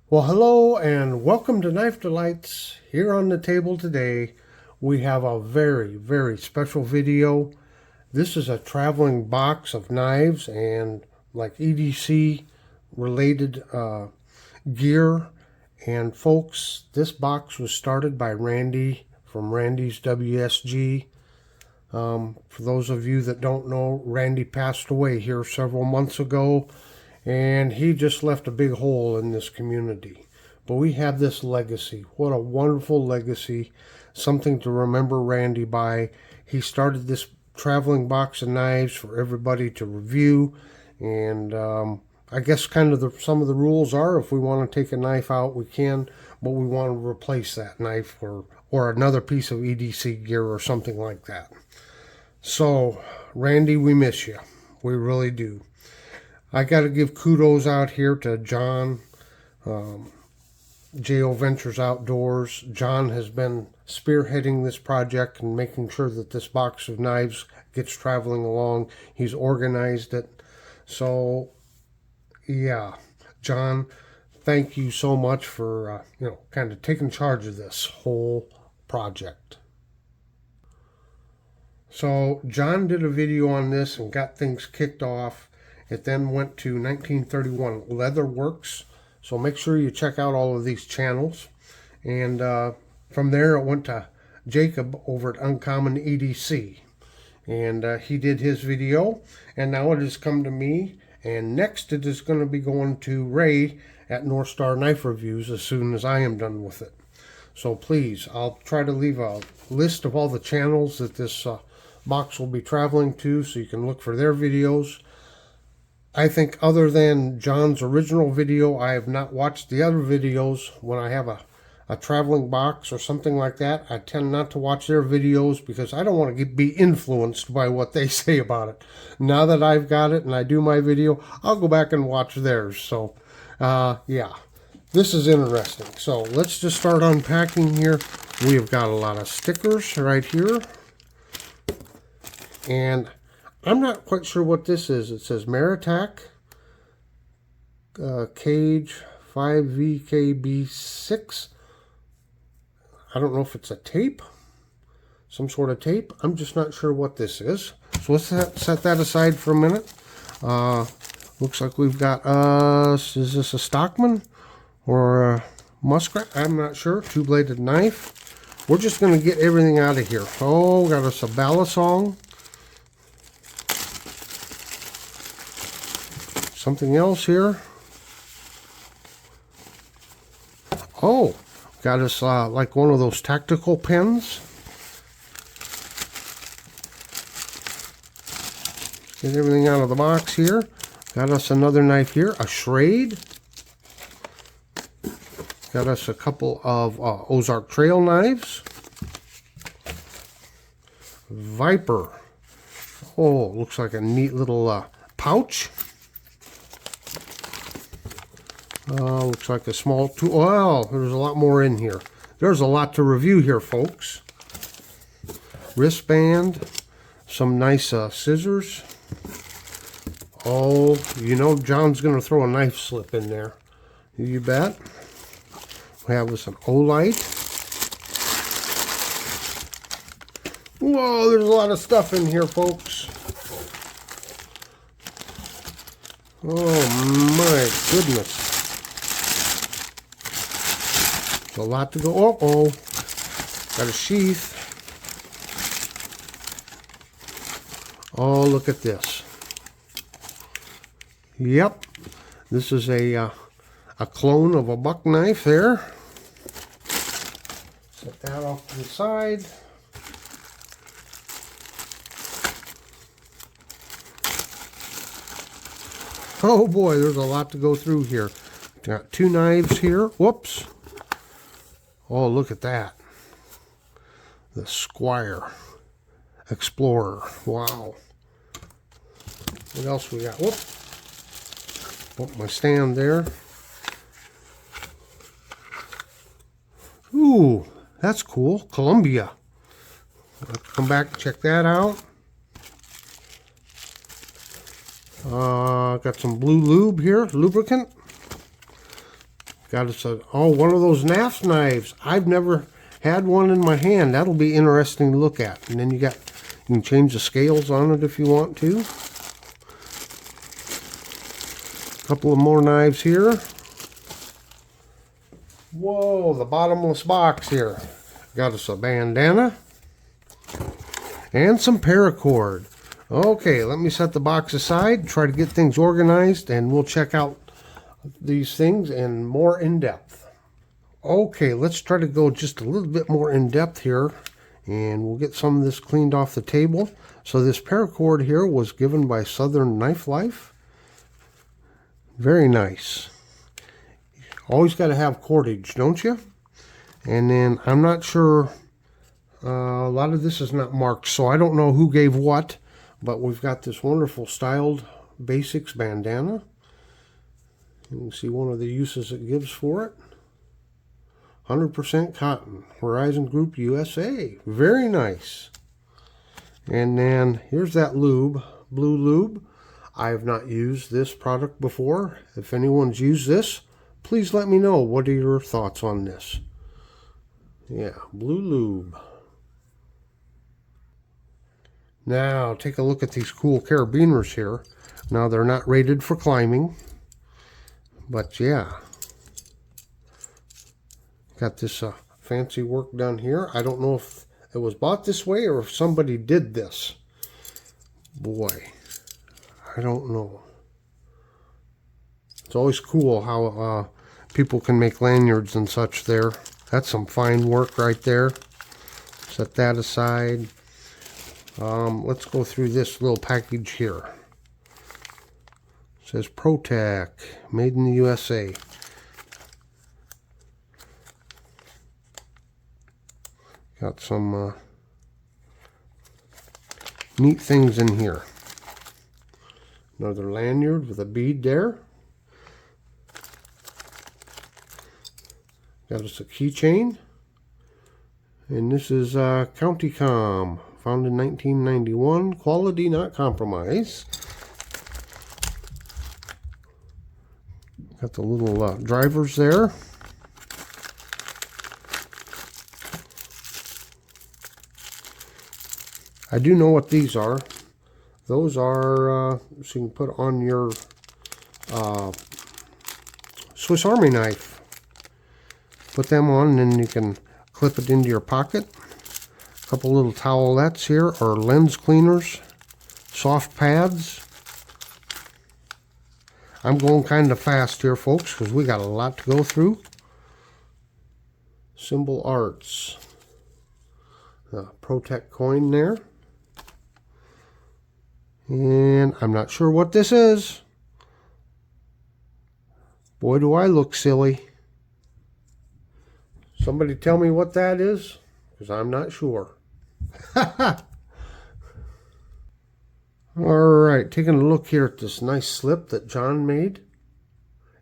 Well, hello and welcome to Knife Delights. Here on the table today, we have a very special video. This is a traveling box of knives and like EDC related gear. And folks, this box was started by Randy from Randy's WSG. For those of you that don't know, Randy passed away here several months ago, and he just left a big hole in this community. But we have this legacy. What a wonderful legacy. Something to remember Randy by. He started this traveling box of knives for everybody to review. And I guess kind of some of the rules are if we want to take a knife out, we can. But we want to replace that knife or another piece of EDC gear or something like that. So, Randy, we miss you. We really do. I got to give kudos out here to John, J.O. Ventures Outdoors. John has been spearheading this project and making sure that this box of knives gets traveling along. He's organized it. So, yeah, John, thank you so much for, kind of taking charge of this whole project. So, John did a video on this and got things kicked off. It then went to 1931 Leatherworks. So make sure you check out all of these channels. And from there it went to Jacob over at Uncommon EDC. And he did his video. And now it has come to me. And next it is going to be going to Ray at North Star Knife Reviews as soon as I am done with it. So please, I'll try to leave a list of all the channels that this box will be traveling to so you can look for their videos. I think other than John's original video, I have not watched the other videos. When I have a traveling box or something like that, I tend not to watch their videos because I don't want to be influenced by what they say about it. Now that I've got it and I do my video, I'll go back and watch theirs. So, yeah, this is interesting. So let's just start unpacking here. We have got a lot of stickers right here. And I'm not quite sure what this is. It says Maritac Cage 5VKB6. I don't know if it's a tape, some sort of tape. I'm just not sure what this is. So let's set that aside for a minute. Looks like we've got, is this a Stockman or a Muskrat? I'm not sure. Two-bladed knife. We're just going to get everything out of here. Oh, got us a Balisong. Something else here. Oh, got us like one of those tactical pens. Get everything out of the box here. Got us another knife here, a Schrade. Got us a couple of Ozark Trail knives. Viper. Oh, looks like a neat little pouch. Looks like a small tool. Wow, there's a lot more in here. There's a lot to review here, folks. Wristband. Some nice scissors. Oh, you know John's going to throw a knife slip in there. You bet. We have this an Olight. Whoa, there's a lot of stuff in here, folks. Oh, my goodness. A lot to go. Oh, got a sheath. Oh, look at this. Yep, this is a clone of a buck knife there. Set that off to the side. Oh boy, there's a lot to go through here. Got two knives here. Whoops. Oh, look at that. The Squire Explorer. Wow. What else we got? Whoop. Put my stand there. Ooh, that's cool. Columbia. I'll come back and check that out. Got some blue lube here, lubricant. Got us one of those NAFS knives. I've never had one in my hand. That'll be interesting to look at. And then you can change the scales on it if you want to. A couple of more knives here. Whoa, the bottomless box here. Got us a bandana and some paracord. Okay, let me set the box aside, try to get things organized, and we'll check out these things in more in depth. Okay, let's try to go just a little bit more in depth here, and we'll get some of this cleaned off the table. So this paracord here was given by Southern Knife Life. Very nice. Always got to have cordage, don't you? And then I'm not sure, a lot of this is not marked, so I don't know who gave what, but we've got this wonderful styled basics bandana. You can see one of the uses it gives for it. 100% cotton, Horizon Group USA. Very nice. And then here's that lube, blue lube. I have not used this product before. If anyone's used this, please let me know. What are your thoughts on this? Yeah, blue lube. Now take a look at these cool carabiners here. Now they're not rated for climbing, but yeah. Got this fancy work done here. I don't know if it was bought this way or if somebody did this. Boy, I don't know. It's always cool how people can make lanyards and such there. That's some fine work right there. Set that aside. Let's go through this little package here. It says ProTech, made in the USA. Got some neat things in here. Another lanyard with a bead there. Got us a keychain. And this is County Com, found in 1991. Quality, not compromise. Got the little drivers there. I do know what these are. Those are, so you can put on your Swiss Army knife. Put them on and then you can clip it into your pocket. A couple little towelettes here are lens cleaners, soft pads. I'm going kind of fast here, folks, because we got a lot to go through. Symbol Arts. ProTech coin there. And I'm not sure what this is. Boy, do I look silly. Somebody tell me what that is, because I'm not sure. Alright, taking a look here at this nice slip that John made.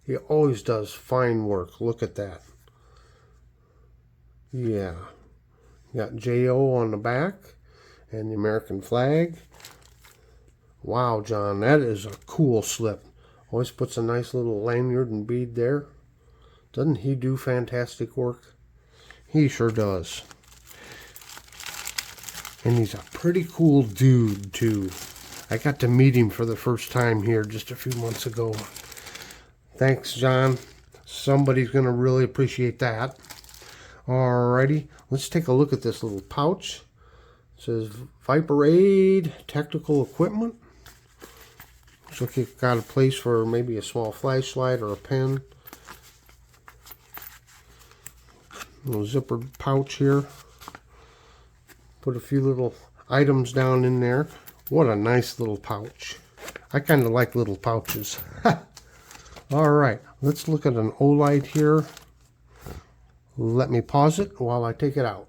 He always does fine work. Look at that. Yeah. Got J.O. on the back and the American flag. Wow, John, that is a cool slip. Always puts a nice little lanyard and bead there. Doesn't he do fantastic work? He sure does. And he's a pretty cool dude, too. I got to meet him for the first time here just a few months ago. Thanks, John. Somebody's going to really appreciate that. Alrighty, let's take a look at this little pouch. It says Viper Aid Technical Equipment. Looks like it's got a place for maybe a small flashlight or a pen. Little zippered pouch here. Put a few little items down in there. What a nice little pouch. I kind of like little pouches. Alright, let's look at an Olight here. Let me pause it while I take it out.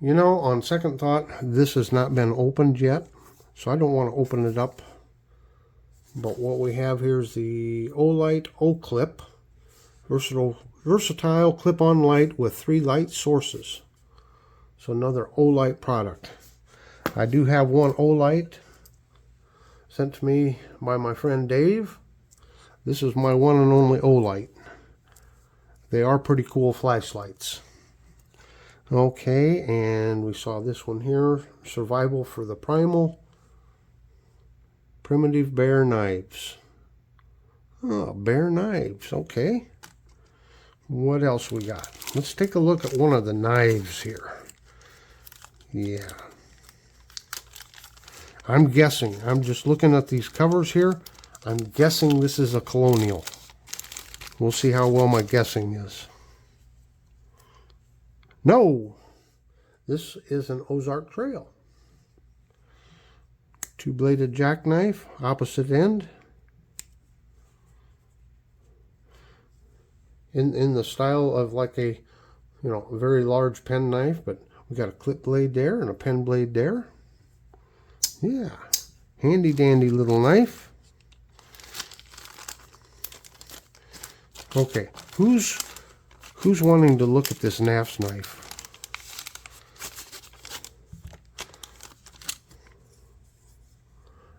You know, on second thought, this has not been opened yet, so I don't want to open it up. But what we have here is the Olight O-Clip. Versatile clip-on light with 3 light sources. So another Olight product. I do have one Olight sent to me by my friend Dave. This is my one and only Olight. They are pretty cool flashlights. Okay, and we saw this one here, Survival for the Primal. Primitive bear knives. Oh, bear knives, okay. What else we got? Let's take a look at one of the knives here. Yeah. I'm guessing, I'm just looking at these covers here. I'm guessing this is a Colonial. We'll see how well my guessing is. No! This is an Ozark Trail. Two-bladed jackknife, opposite end. In the style of like a, very large pen knife, but we got a clip blade there and a pen blade there. Yeah, handy dandy little knife. Okay, who's wanting to look at this Naf's knife?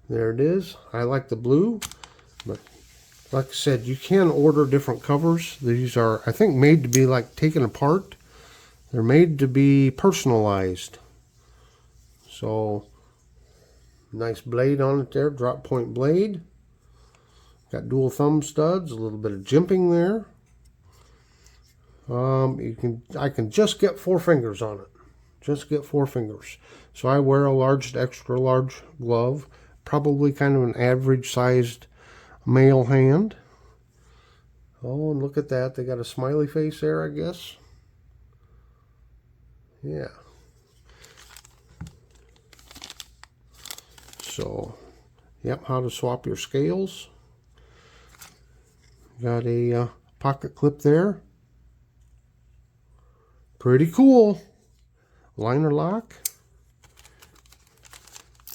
There it is. I like the blue, but like I said, you can order different covers. These are, I think, made to be like taken apart. They're made to be personalized. So, nice blade on it there, drop point blade. Got dual thumb studs, a little bit of jimping there. I can just get 4 fingers on it. Just get 4 fingers. So I wear a large to extra large glove, probably kind of an average sized male hand. Oh, and look at that. They got a smiley face there, I guess. Yeah. So, yep, how to swap your scales. Got a pocket clip there. Pretty cool. Liner lock.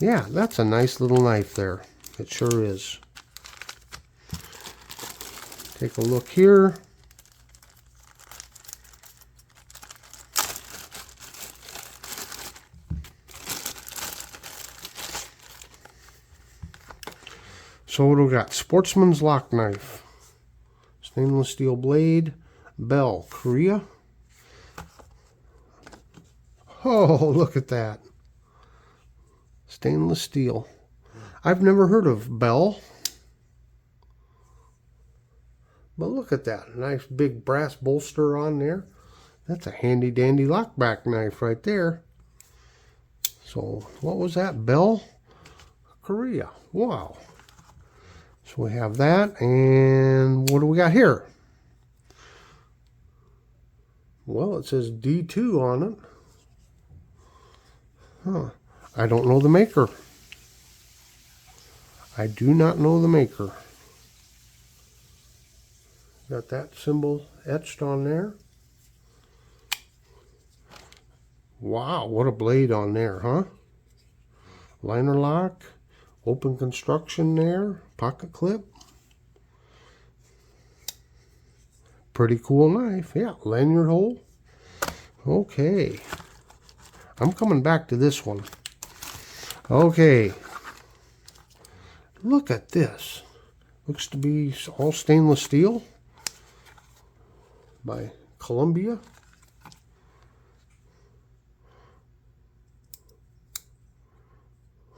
Yeah, that's a nice little knife there. It sure is. Take a look here. So what do we got? Sportsman's lock knife. Stainless steel blade. Bell, Korea. Oh, look at that. Stainless steel. I've never heard of Bell. But look at that. Nice big brass bolster on there. That's a handy dandy lockback knife right there. So what was that? Bell, Korea. Wow. So we have that. And what do we got here? Well, it says D2 on it. Huh. I don't know the maker. I do not know the maker. Got that symbol etched on there. Wow, what a blade on there, huh? Liner lock, open construction there, pocket clip. Pretty cool knife. Yeah, lanyard hole. Okay. I'm coming back to this one. Okay. Look at this. Looks to be all stainless steel by Columbia.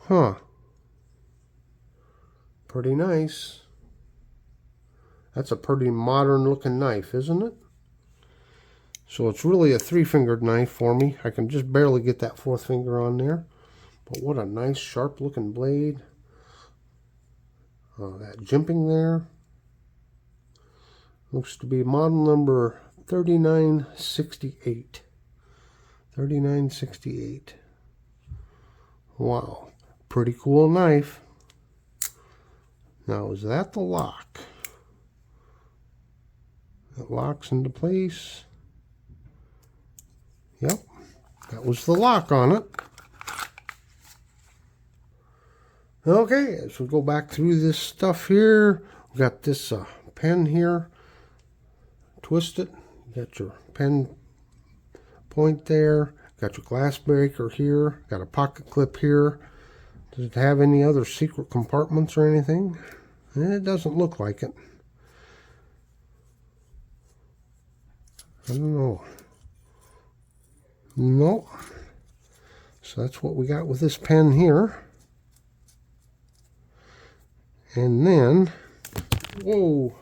Huh. Pretty nice. That's a pretty modern looking knife, isn't it? So it's really a 3-fingered knife for me. I can just barely get that 4th finger on there. But what a nice sharp looking blade. That jimping there. Looks to be model number 3968. 3968. Wow. Pretty cool knife. Now, is that the lock? It locks into place. Yep. That was the lock on it. Okay, as we go back through this stuff here, we got this pen here. Twist it. You got your pen point there. Got your glass breaker here. Got a pocket clip here. Does it have any other secret compartments or anything? It doesn't look like it. I don't know. Nope. So that's what we got with this pen here. And then, whoa,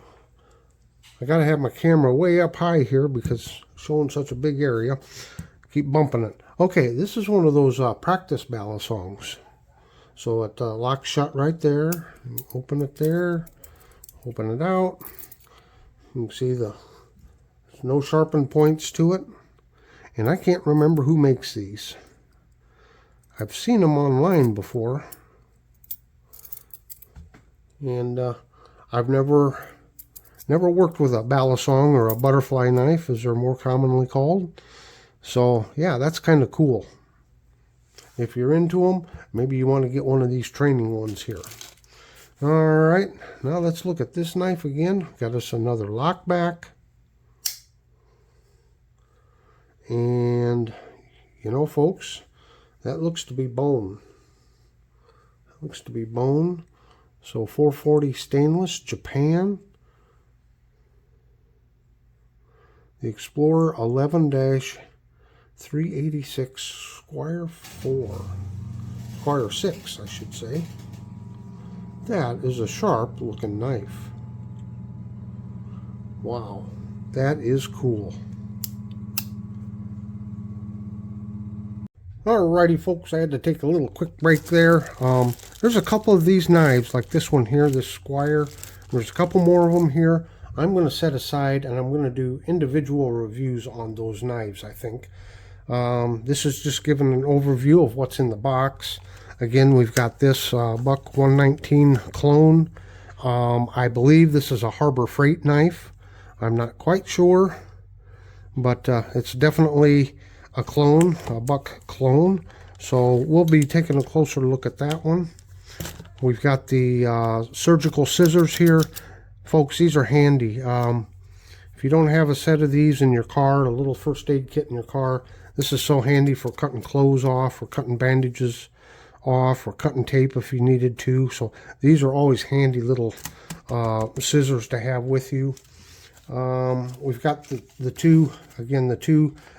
I gotta have my camera way up high here because it's showing such a big area. Keep bumping it. Okay, this is one of those practice ballad songs. So it locks shut right there. Open it there. Open it out. You can see there's no sharpened points to it. And I can't remember who makes these. I've seen them online before. And I've never worked with a balisong or a butterfly knife, as they're more commonly called. So yeah, that's kind of cool. If you're into them, maybe you want to get one of these training ones here. All right, now let's look at this knife again. Got us another lock back. And you know, folks, that looks to be bone. That looks to be bone. So 440 stainless, Japan. The Explorer 11-386 Squire 4. Squire 6, I should say. That is a sharp looking knife. Wow, that is cool. Alrighty, folks, I had to take a little quick break there. There's a couple of these knives, like this one here, this Squire. There's a couple more of them here. I'm going to set aside and I'm going to do individual reviews on those knives, I think. This is just giving an overview of what's in the box. Again, we've got this Buck 119 clone. I believe this is a Harbor Freight knife. I'm not quite sure, but it's definitely a clone, a Buck clone. So we'll be taking a closer look at that one. We've got the surgical scissors here. Folks, these are handy. If you don't have a set of these in your car, a little first aid kit in your car, this is so handy for cutting clothes off or cutting bandages off or cutting tape if you needed to. So these are always handy little scissors to have with you. We've got the two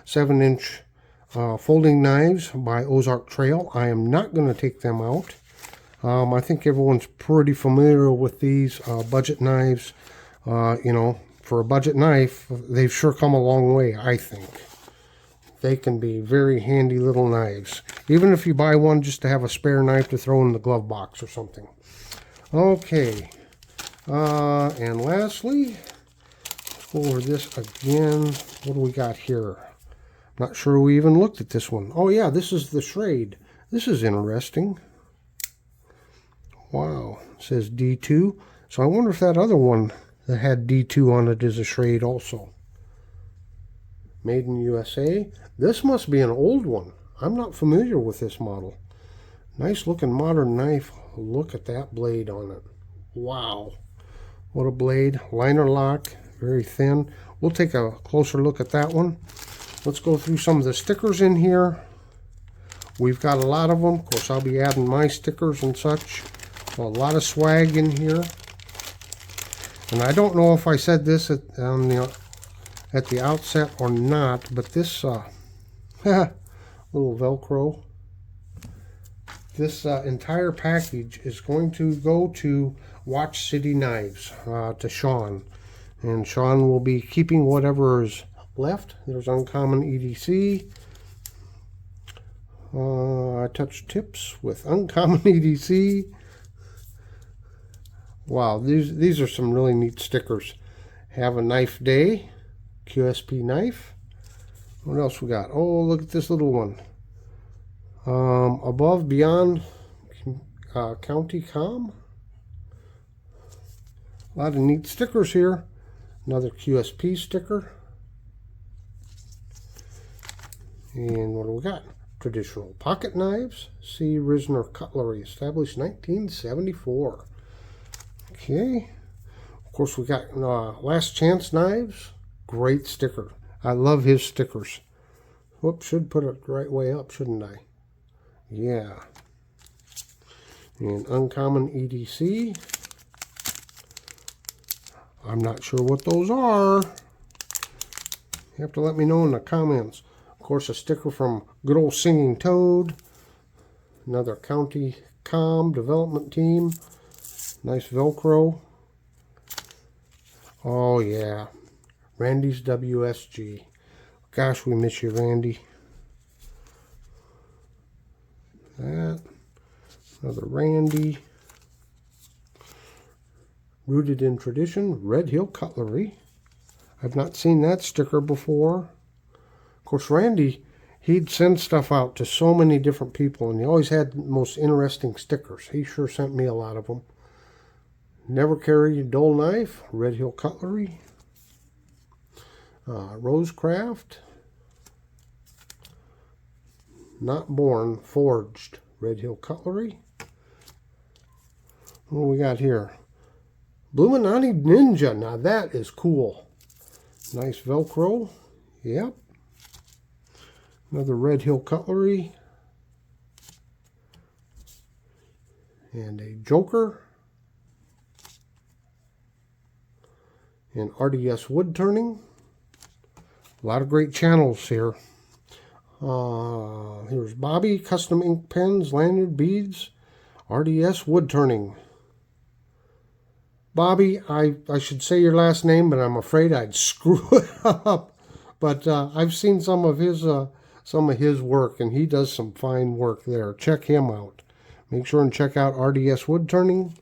7-inch folding knives by Ozark Trail. I am not going to take them out. I think everyone's pretty familiar with these budget knives. You know, for a budget knife, they've sure come a long way, I think. They can be very handy little knives. Even if you buy one just to have a spare knife to throw in the glove box or something. Okay. And lastly, let's go over this again. What do we got here? Not sure we even looked at this one. Oh yeah, this is the Schrade. This is interesting. Wow, it says D2. So I wonder if that other one that had D2 on it is a Schrade also. Made in USA. This must be an old one. I'm not familiar with this model. Nice looking modern knife. Look at that blade on it. Wow. What a blade. Liner lock. Very thin. We'll take a closer look at that one. Let's go through some of the stickers in here. We've got a lot of them. Of course, I'll be adding my stickers and such. So a lot of swag in here. And I don't know if I said this at the outset or not, but this little Velcro, this entire package is going to go to Watch City Knives, to Sean. And Sean will be keeping whatever is left. There's Uncommon EDC. I touch tips with Uncommon EDC. Wow, these are some really neat stickers. Have a Knife Day, QSP knife. What else we got? Oh, look at this little one. Above Beyond County Com. A lot of neat stickers here. Another QSP sticker. And what do we got? Traditional pocket knives. C. Risner Cutlery, established 1974. Okay. Of course, we got Last Chance Knives. Great sticker. I love his stickers. Whoops, should put it the right way up, shouldn't I? Yeah. And Uncommon EDC. I'm not sure what those are. You have to let me know in the comments. Of course, a sticker from good old Singing Toad. Another County Com development team. Nice Velcro. Oh yeah, Randy's WSG. Gosh, we miss you, Randy. That. Another Randy. Rooted in Tradition, Red Hill Cutlery. I've not seen that sticker before. Of course, Randy, he'd send stuff out to so many different people, and he always had the most interesting stickers. He sure sent me a lot of them. Never Carry a Dull Knife, Red Hill Cutlery. Rosecraft. Not Born, Forged, Red Hill Cutlery. What do we got here? Illuminati Ninja. Now that is cool. Nice Velcro. Yep. Another Red Hill Cutlery. And a Joker. And RDS Wood Turning. A lot of great channels here. Here's Bobby, Custom Ink Pens, Lanyard Beads, RDS Wood Turning. Bobby, I should say your last name, but I'm afraid I'd screw it up. But I've seen some of his work, and he does some fine work there. Check him out. Make sure and check out RDS Wood Turning.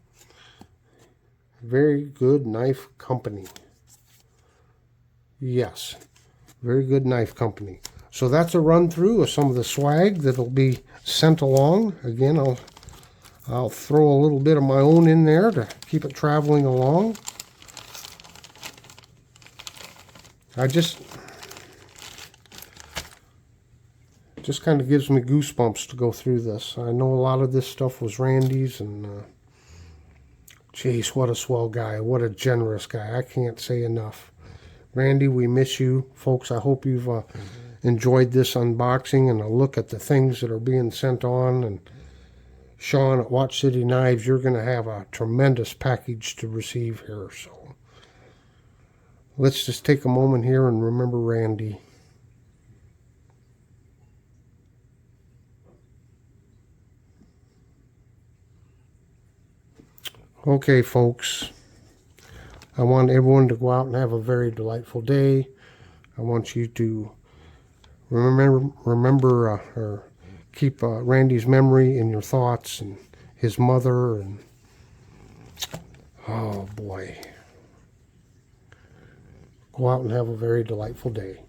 Very good knife company. Yes, very good knife company. So that's a run through of some of the swag that'll be sent along. Again, I'll throw a little bit of my own in there to keep it traveling along. It just kind of gives me goosebumps to go through this. I know a lot of this stuff was Randy's, and geez, what a swell guy. What a generous guy. I can't say enough. Randy, we miss you. Folks, I hope you've enjoyed this unboxing and a look at the things that are being sent on. And Sean at Watch City Knives, you're going to have a tremendous package to receive here. So let's just take a moment here and remember Randy. Okay, folks. I want everyone to go out and have a very delightful day. I want you to remember or keep Randy's memory in your thoughts, and his mother, and oh boy. Go out and have a very delightful day.